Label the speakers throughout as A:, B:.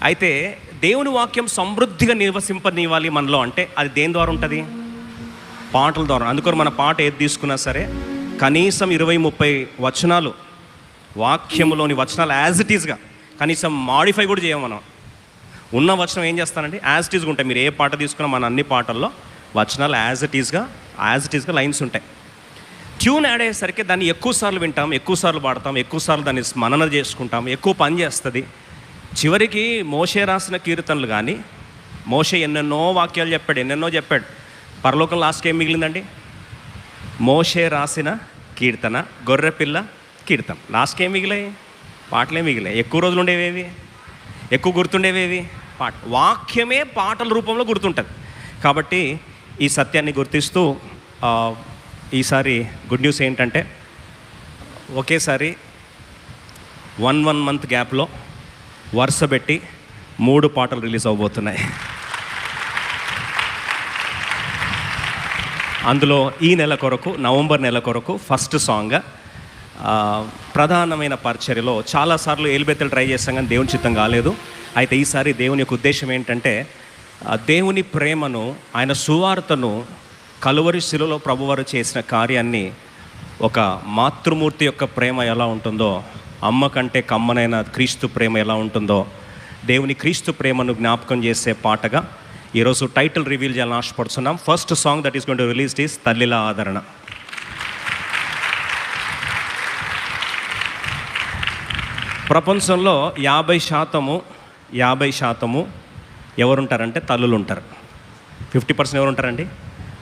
A: అయితే దేవుని వాక్యం సమృద్ధిగా నివసింపనివ్వాలి మనలో అంటే అది దేని ద్వారా ఉంటుంది? పాటల ద్వారా. అందుకని మన పాట ఏది తీసుకున్నా సరే కనీసం 20-30 వచనాలు, వాక్యములోని వచనాలు యాజ్ ఇట్ ఈస్గా, కనీసం మాడిఫై కూడా చేయం మనం. ఉన్న వచనం ఏం చేస్తానండి, యాజ్ ఇట్ ఈస్గా ఉంటాయి. మీరు ఏ పాట తీసుకున్నా మన అన్ని పాటల్లో వచనాలు యాజ్ ఇట్ ఈస్గా లైన్స్ ఉంటాయి. ట్యూన్ యాడ్ అయ్యేసరికి దాన్ని ఎక్కువసార్లు వింటాం, ఎక్కువసార్లు పాడతాం, ఎక్కువసార్లు దాన్ని మనన చేసుకుంటాం, ఎక్కువ పని చేస్తుంది. చివరికి మోషే రాసిన కీర్తనలు కానీ, మోషే ఎన్నెన్నో వాక్యాలు చెప్పాడు, ఎన్నెన్నో చెప్పాడు. పరలోకం లాస్ట్కి ఏం మిగిలిందండి? మోషే రాసిన కీర్తన, గొర్రెపిల్ల కీర్తన. లాస్ట్కి ఏం మిగిలాయి? పాటలే మిగిలాయి. ఎక్కువ రోజులు ఉండేవేవి, ఎక్కువ గుర్తుండేవేవి? పాట. వాక్యమే పాటల రూపంలో గుర్తుంటుంది. కాబట్టి ఈ సత్యాన్ని గుర్తిస్తూ ఈసారి గుడ్ న్యూస్ ఏంటంటే ఒకేసారి 1 మంత్ గ్యాప్లో వరుస పెట్టి 3 పాటలు రిలీజ్ అవబోతున్నాయి. అందులో ఈ నెల కొరకు, నవంబర్ నెల కొరకు ఫస్ట్ సాంగ్ ప్రధానమైన పరిచర్యలో చాలాసార్లు ఏలుబెత్తలు ట్రై చేస్తాం కానీ దేవుని చిత్తం కాలేదు. అయితే ఈసారి దేవుని యొక్క ఉద్దేశం ఏంటంటే దేవుని ప్రేమను, ఆయన సువార్తను, కలువరి శిలువలో ప్రభువారు చేసిన కార్యాన్ని, ఒక మాతృమూర్తి యొక్క ప్రేమ ఎలా ఉంటుందో, అమ్మ కంటే కమ్మనైన క్రీస్తు ప్రేమ ఎలా ఉంటుందో, దేవుని క్రీస్తు ప్రేమను జ్ఞాపకం చేసే పాటగా ఈరోజు టైటిల్ రివీల్ చేయాలని ఆశపడుతున్నాం. First song that is going to release is తల్లిల ఆదరణ. ప్రపంచంలో 50% ఎవరుంటారంటే తల్లులు ఉంటారు. 50% ఎవరు ఉంటారండి?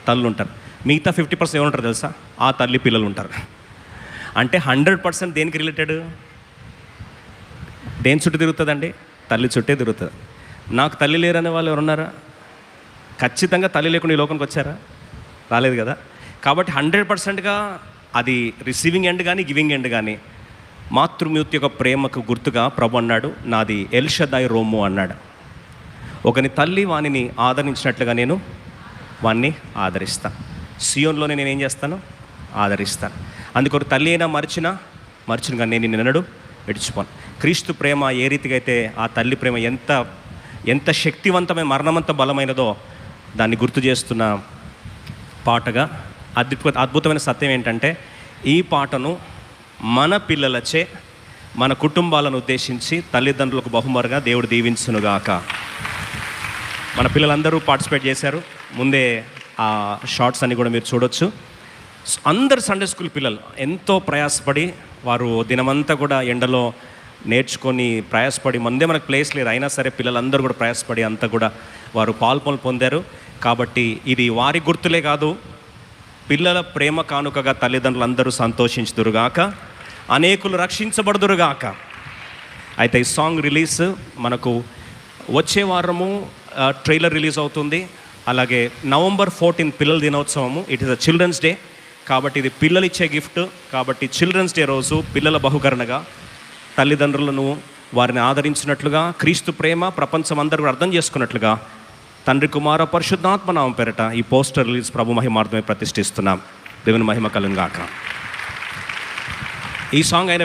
A: తల్లులు ఉంటారు. మిగతా 50% ఎవరు ఉంటారు తెలుసా? ఆ తల్లి పిల్లలు ఉంటారు. అంటే 100% దేనికి రిలేటెడ్? దేని చుట్టూ తిరుగుతుందండి? తల్లి చుట్టే తిరుగుతుంది. నాకు తల్లి లేరనే వాళ్ళు ఎవరున్నారా? ఖచ్చితంగా తల్లి లేకుండా ఈ లోకానికి వచ్చారా? రాలేదు కదా. కాబట్టి 100%గా అది రిసీవింగ్ ఎండ్ కానీ గివింగ్ ఎండ్ కానీ మాతృమూర్తి యొక్క ప్రేమకు గుర్తుగా ప్రభు అన్నాడు, నాది ఎల్ షదాయ్ రోము అన్నాడు. ఒకని తల్లి వానిని ఆదరించినట్లుగా నేను వాన్ని ఆదరిస్తాను. సియోన్లోనే నేను ఏం చేస్తాను? ఆదరిస్తాను. అందుకొక తల్లి అయినా మరిచిన కానీ నేను నిన్నడు విడిచిపోను. క్రీస్తు ప్రేమ ఏ రీతిగా అయితే ఆ తల్లి ప్రేమ ఎంత శక్తివంతమైన, మరణమంత బలమైనదో దాన్ని గుర్తు చేస్తున్న పాటగా అద్భుతమైన సత్యం ఏంటంటే ఈ పాటను మన పిల్లలచే, మన కుటుంబాలను ఉద్దేశించి తల్లిదండ్రులకు బహుమరుగా దేవుడు దీవించునుగాక. మన పిల్లలందరూ పార్టిసిపేట్ చేశారు. ముందే ఆ షార్ట్స్ అన్ని కూడా మీరు చూడొచ్చు. అందరు సండే స్కూల్ పిల్లలు ఎంతో ప్రయాసపడి, వారు దినమంతా కూడా ఎండలో నేర్చుకొని ప్రయాసపడి, ముందే మనకు ప్లేస్ లేదు అయినా సరే పిల్లలందరూ కూడా ప్రయాసపడి అంతా కూడా వారు పాల్పొలు పొందారు. కాబట్టి ఇది వారి గుర్తులే కాదు, పిల్లల ప్రేమ కానుకగా తల్లిదండ్రులందరూ సంతోషించుదురుగాక, అనేకులు రక్షించబడుదురుగాక. అయితే ఈ సాంగ్ రిలీజ్ మనకు వచ్చే వారము ట్రైలర్ రిలీజ్ అవుతుంది. అలాగే November 14 పిల్లల దినోత్సవము. It is a children's day. కాబట్టి ఇది పిల్లలు ఇచ్చే గిఫ్ట్. కాబట్టి చిల్డ్రన్స్ డే రోజు పిల్లల బహుకరణగా తల్లిదండ్రులను వారిని ఆదరించినట్లుగా, క్రీస్తు ప్రేమ ప్రపంచం అందరూ కూడా అర్థం చేసుకున్నట్లుగా తండ్రి కుమార పరిశుద్ధాత్మ నామం పేరట ఈ పోస్టర్ రిలీజ్ ప్రభు మహిమార్థమే ప్రతిష్ఠిస్తున్నాం. దేవుని మహిమ కలుగుగాక. ఈ సాంగ్ అయిన